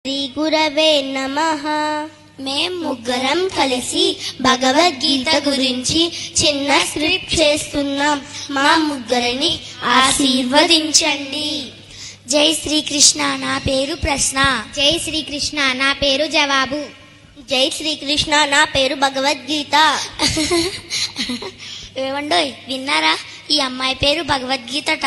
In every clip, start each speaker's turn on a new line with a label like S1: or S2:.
S1: శ్రీ గురవే నమః. మేం ముగ్గురం కలిసి భగవద్గీత గురించి చిన్న స్క్రిప్ట్ చేస్తున్నాం. మా ముగ్గురిని ఆశీర్వదించండి.
S2: జై శ్రీకృష్ణ, నా పేరు ప్రశ్న.
S3: జై శ్రీకృష్ణ, నా పేరు జవాబు.
S1: జై శ్రీకృష్ణ, నా పేరు భగవద్గీత.
S2: ఏమండోయ్, విన్నారా? ఈ అమ్మాయి పేరు భగవద్గీతట.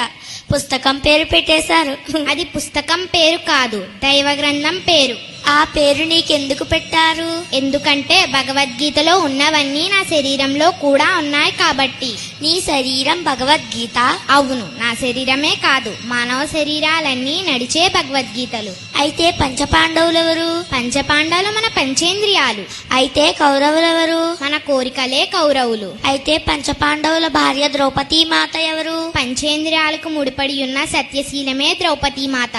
S2: పుస్తకం పేరు పెట్టేశారు.
S3: అది పుస్తకం పేరు కాదు, దైవ గ్రంథం పేరు.
S2: ఆ పేరు నీకెందుకు పెట్టారు?
S3: ఎందుకంటే భగవద్గీతలో ఉన్నవన్నీ నా శరీరంలో కూడా ఉన్నాయి కాబట్టి.
S2: నీ శరీరం భగవద్గీత?
S3: అవును, నా శరీరమే కాదు, మానవ శరీరాలన్నీ నడిచే భగవద్గీతలు.
S2: అయితే పంచపాండవులెవరు?
S3: పంచపాండవులు మన పంచేంద్రియాలు.
S2: అయితే కౌరవులెవరు?
S3: మన కోరికలే కౌరవులు.
S2: అయితే పంచపాండవుల భార్య ద్రౌపదీ మాత ఎవరు?
S3: పంచేంద్రియాలకు ముడిపడి ఉన్న సత్యశీలమే ద్రౌపదీ మాత.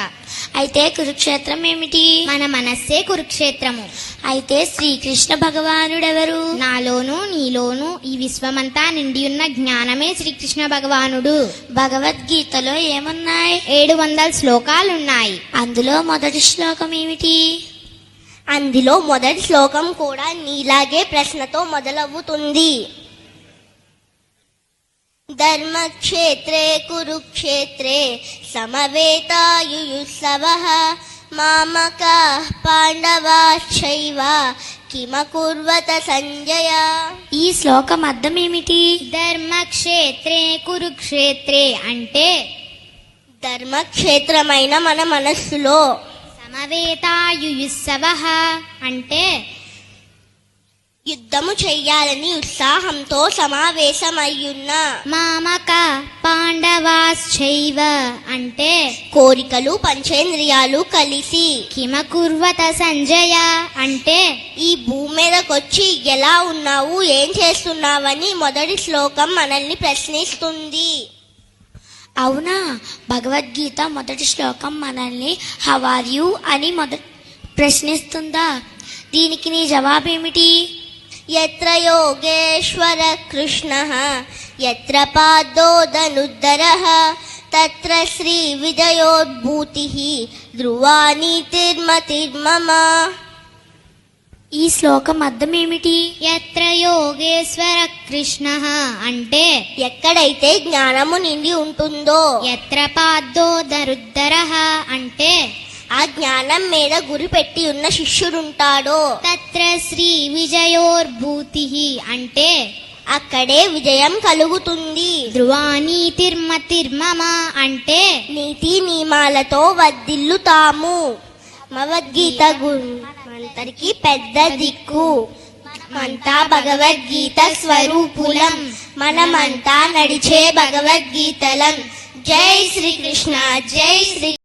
S2: అయితే కురుక్షేత్రం ఏమిటి?
S3: మన మనస్సే కురుక్షేత్రము.
S2: అయితే శ్రీకృష్ణ భగవానుడెవరు?
S3: నాలోను నీలోను ఈ విశ్వమంతా నిండి ఉన్న జ్ఞానమే శ్రీకృష్ణ భగవానుడు.
S2: భగవద్గీతలో ఏమున్నాయి?
S3: 700 శ్లోకాలున్నాయి.
S2: అందులో మొదటి శ్లోకం ఏమిటి?
S1: అందులో మొదటి శ్లోకం కూడా నీలాగే ప్రశ్నతో మొదలవుతుంది. ధర్మక్షేత్రే కురుక్షేత్రే సమవేతాయుయుత్సవః మామకాః పాండవాశ్చైవ కిమకుర్వత సంజయ.
S2: ఈ శ్లోకం అర్థం ఏమిటి?
S3: ధర్మక్షేత్రే కురుక్షేత్రే అంటే
S1: ధర్మక్షేత్రమైన మన మనస్సులో,
S3: సమవేతాయుయుత్సవః అంటే
S1: యుద్ధము చెయ్యాలని ఉత్సాహంతో సమావేశమయ్యున్న,
S3: మామక పాండవాశ్చైవ అంటే
S1: కోరికలు పంచేంద్రియాలు కలిసి,
S3: కిమకుర్వత సంజయ అంటే
S1: ఈ భూమి మీదకొచ్చి ఎలా ఉన్నావు, ఏం చేస్తున్నావని మొదటి శ్లోకం మనల్ని ప్రశ్నిస్తుంది.
S2: అవునా? భగవద్గీత మొదటి శ్లోకం మనల్ని హౌ ఆర్ యు అని ప్రశ్నిస్తుందా? దీనికి నీ జవాబేమిటి?
S1: యత్ర యోగేశ్వర కృష్ణః యత్ర పాదోదనుద్దరః తత్ర శ్రీ విజయోద్భూతిః ధ్రువా నీతిర్మతిర్మమ.
S2: ఈ శ్లోకం అర్థం ఏమిటి?
S3: యత్ర యోగేశ్వర కృష్ణ అంటే
S1: ఎక్కడైతే జ్ఞానము నిండి ఉంటుందో,
S3: యత్ర పాదో దరుద్దర అంటే
S1: ఆ జ్ఞానం మీద గురి పెట్టి ఉన్న శిష్యుడుంటాడో,
S3: తత్ర శ్రీ విజయోర్భూతి అంటే
S1: అక్కడే విజయం కలుగుతుంది.
S3: ధ్రువానీతిర్మతిర్మమ అంటే
S1: నీతి నియమాలతో వర్ధిల్లుతాము. భగవద్గీత మనందరికీ పెద్ద దిక్కు. మనమంతా భగవద్గీత స్వరూపులం. మనమంతా నడిచే భగవద్గీతలం. జై శ్రీకృష్ణ, జై శ్రీ